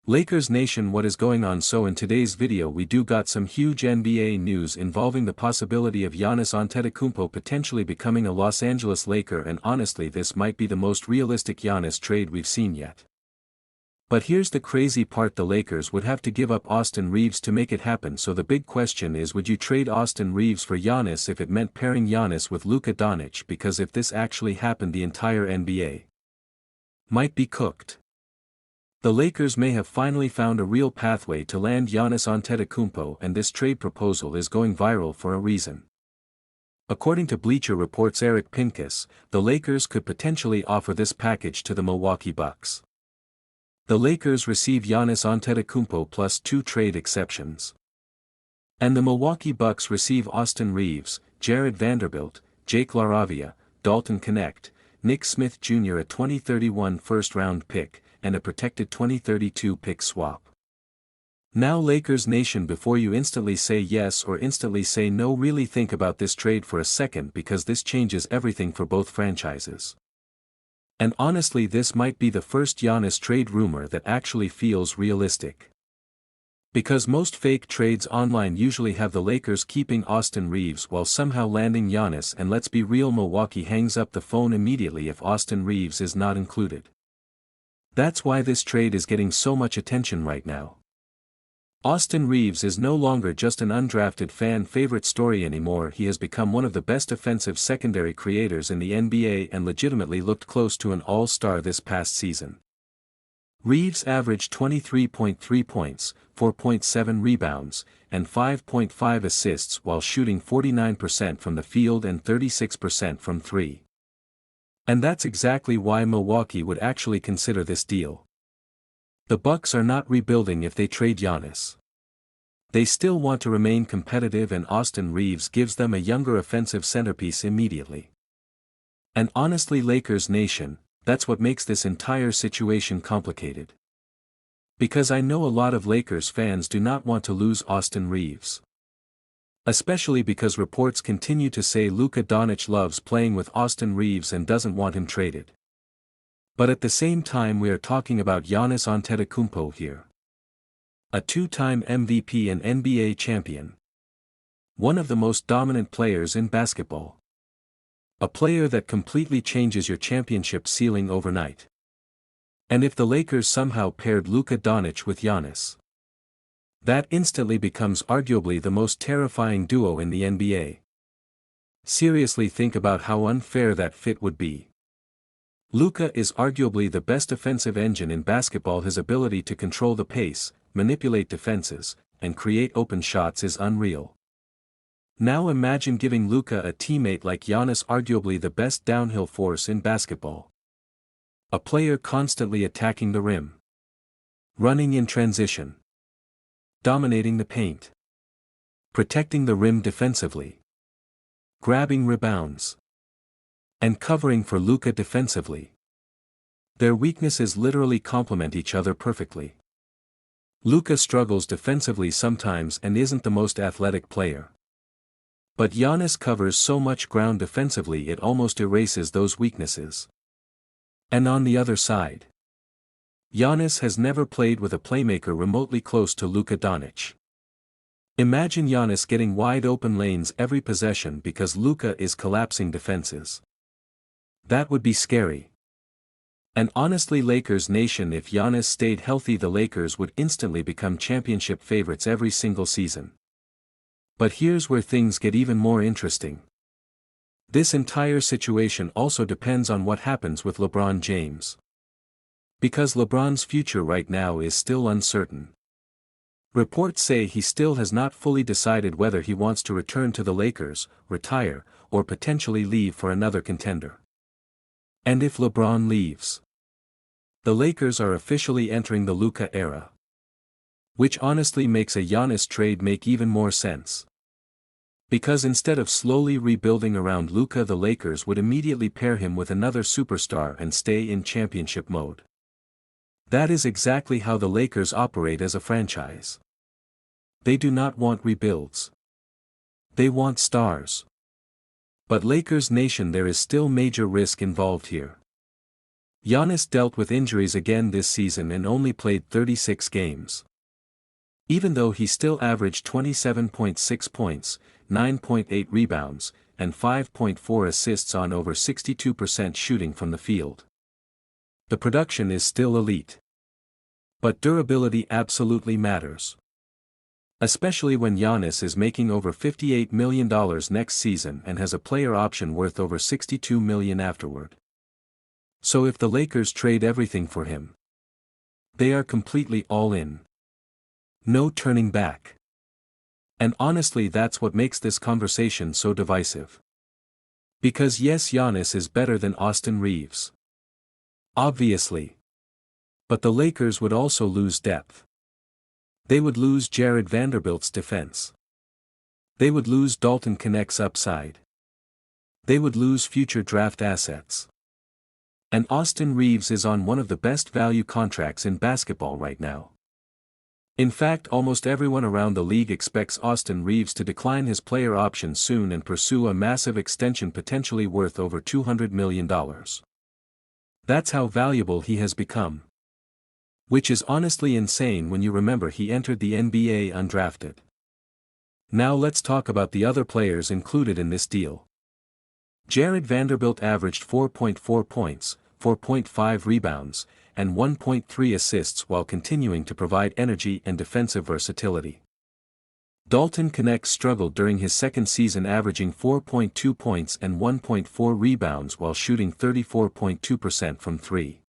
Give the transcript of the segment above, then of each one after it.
Lakers Nation, what is going on? So in today's video we do got some huge NBA news involving the possibility of Giannis Antetokounmpo potentially becoming a Los Angeles Laker, and honestly this might be the most realistic Giannis trade we've seen yet. But here's the crazy part: the Lakers would have to give up Austin Reaves to make it happen. So the big question is, would you trade Austin Reaves for Giannis if it meant pairing Giannis with Luka Doncic? Because if this actually happened, the entire NBA might be cooked. The Lakers may have finally found a real pathway to land Giannis Antetokounmpo, and this trade proposal is going viral for a reason. According to Bleacher Report's Eric Pincus, the Lakers could potentially offer this package to the Milwaukee Bucks. The Lakers receive Giannis Antetokounmpo plus 2 trade exceptions. And the Milwaukee Bucks receive Austin Reaves, Jared Vanderbilt, Jake LaRavia, Dalton Knecht, Nick Smith Jr., a 2031 first-round pick, and a protected 2032 pick swap. Now Lakers Nation, before you instantly say yes or instantly say no, really think about this trade for a second, because this changes everything for both franchises. And honestly, this might be the first Giannis trade rumor that actually feels realistic. Because most fake trades online usually have the Lakers keeping Austin Reaves while somehow landing Giannis, and let's be real, Milwaukee hangs up the phone immediately if Austin Reaves is not included. That's why this trade is getting so much attention right now. Austin Reaves is no longer just an undrafted fan favorite story anymore. He has become one of the best offensive secondary creators in the NBA and legitimately looked close to an all-star this past season. Reaves averaged 23.3 points, 4.7 rebounds, and 5.5 assists while shooting 49% from the field and 36% from three. And that's exactly why Milwaukee would actually consider this deal. The Bucks are not rebuilding if they trade Giannis. They still want to remain competitive, and Austin Reaves gives them a younger offensive centerpiece immediately. And honestly, Lakers Nation, that's what makes this entire situation complicated. Because I know a lot of Lakers fans do not want to lose Austin Reaves. Especially because reports continue to say Luka Doncic loves playing with Austin Reaves and doesn't want him traded. But at the same time, we are talking about Giannis Antetokounmpo here. A two-time MVP and NBA champion. One of the most dominant players in basketball. A player that completely changes your championship ceiling overnight. And if the Lakers somehow paired Luka Doncic with Giannis, that instantly becomes arguably the most terrifying duo in the NBA. Seriously, think about how unfair that fit would be. Luka is arguably the best offensive engine in basketball. His ability to control the pace, manipulate defenses, and create open shots is unreal. Now imagine giving Luka a teammate like Giannis, arguably the best downhill force in basketball. A player constantly attacking the rim, running in transition, dominating the paint, protecting the rim defensively, grabbing rebounds, and covering for Luka defensively. Their weaknesses literally complement each other perfectly. Luka struggles defensively sometimes and isn't the most athletic player. But Giannis covers so much ground defensively it almost erases those weaknesses. And on the other side, Giannis has never played with a playmaker remotely close to Luka Doncic. Imagine Giannis getting wide open lanes every possession because Luka is collapsing defenses. That would be scary. And honestly, Lakers Nation, if Giannis stayed healthy, the Lakers would instantly become championship favorites every single season. But here's where things get even more interesting. This entire situation also depends on what happens with LeBron James. Because LeBron's future right now is still uncertain. Reports say he still has not fully decided whether he wants to return to the Lakers, retire, or potentially leave for another contender. And if LeBron leaves, the Lakers are officially entering the Luka era. Which honestly makes a Giannis trade make even more sense. Because instead of slowly rebuilding around Luka, the Lakers would immediately pair him with another superstar and stay in championship mode. That is exactly how the Lakers operate as a franchise. They do not want rebuilds. They want stars. But Lakers Nation, there is still major risk involved here. Giannis dealt with injuries again this season and only played 36 games. Even though he still averaged 27.6 points, 9.8 rebounds, and 5.4 assists on over 62% shooting from the field. The production is still elite. But durability absolutely matters. Especially when Giannis is making over $58 million next season and has a player option worth over $62 million afterward. So if the Lakers trade everything for him, they are completely all in. No turning back. And honestly, that's what makes this conversation so divisive. Because yes, Giannis is better than Austin Reeves. Obviously. But the Lakers would also lose depth. They would lose Jared Vanderbilt's defense. They would lose Dalton Connect's upside. They would lose future draft assets. And Austin Reeves is on one of the best value contracts in basketball right now. In fact, almost everyone around the league expects Austin Reeves to decline his player option soon and pursue a massive extension potentially worth over $200 million. That's how valuable he has become. Which is honestly insane when you remember he entered the NBA undrafted. Now let's talk about the other players included in this deal. Jared Vanderbilt averaged 4.4 points, 4.5 rebounds, and 1.3 assists while continuing to provide energy and defensive versatility. Dalton Connect struggled during his second season, averaging 4.2 points and 1.4 rebounds while shooting 34.2% from three.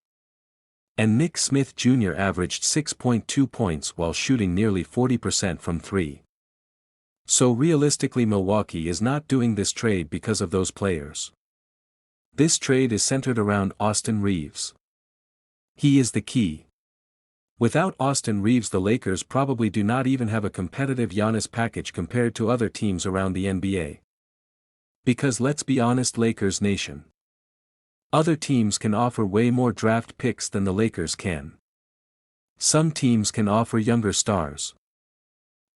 And Nick Smith Jr. averaged 6.2 points while shooting nearly 40% from three. So realistically, Milwaukee is not doing this trade because of those players. This trade is centered around Austin Reeves. He is the key. Without Austin Reeves, the Lakers probably do not even have a competitive Giannis package compared to other teams around the NBA. Because let's be honest, Lakers Nation. Other teams can offer way more draft picks than the Lakers can. Some teams can offer younger stars.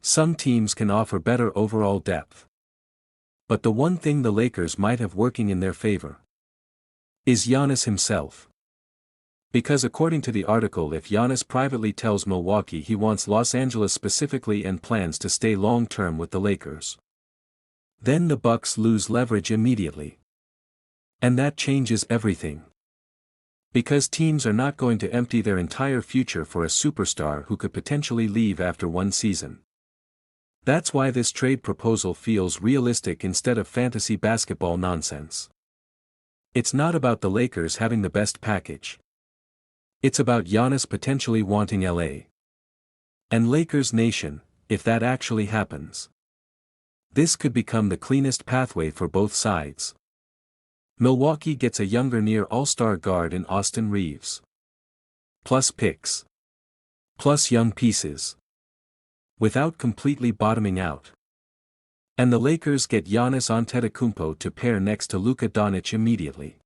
Some teams can offer better overall depth. But the one thing the Lakers might have working in their favor is Giannis himself. Because according to the article, if Giannis privately tells Milwaukee he wants Los Angeles specifically and plans to stay long-term with the Lakers, then the Bucks lose leverage immediately. And that changes everything. Because teams are not going to empty their entire future for a superstar who could potentially leave after one season. That's why this trade proposal feels realistic instead of fantasy basketball nonsense. It's not about the Lakers having the best package. It's about Giannis potentially wanting LA. And Lakers Nation, if that actually happens, this could become the cleanest pathway for both sides. Milwaukee gets a younger near all-star guard in Austin Reeves. Plus picks. Plus young pieces. Without completely bottoming out. And the Lakers get Giannis Antetokounmpo to pair next to Luka Doncic immediately.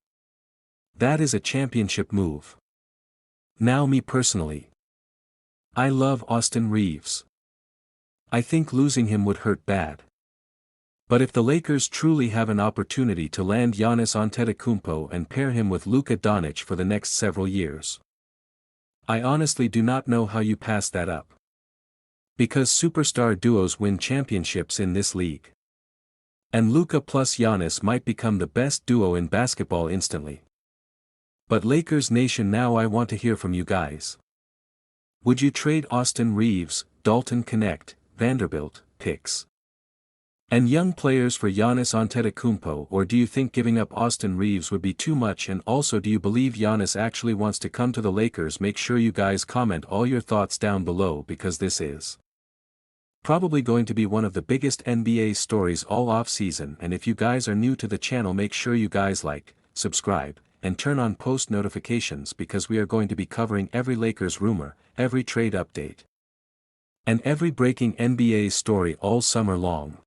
That is a championship move. Now me personally. I love Austin Reeves. I think losing him would hurt bad. But if the Lakers truly have an opportunity to land Giannis Antetokounmpo and pair him with Luka Doncic for the next several years, I honestly do not know how you pass that up. Because superstar duos win championships in this league. And Luka plus Giannis might become the best duo in basketball instantly. But Lakers Nation, now I want to hear from you guys. Would you trade Austin Reeves, Dalton Connect, Vanderbilt, picks, and young players for Giannis Antetokounmpo, or do you think giving up Austin Reeves would be too much? And also, do you believe Giannis actually wants to come to the Lakers? Make sure you guys comment all your thoughts down below, because this is probably going to be one of the biggest NBA stories all off-season. And if you guys are new to the channel, make sure you guys like, subscribe, and turn on post notifications, because we are going to be covering every Lakers rumor, every trade update, and every breaking NBA story all summer long.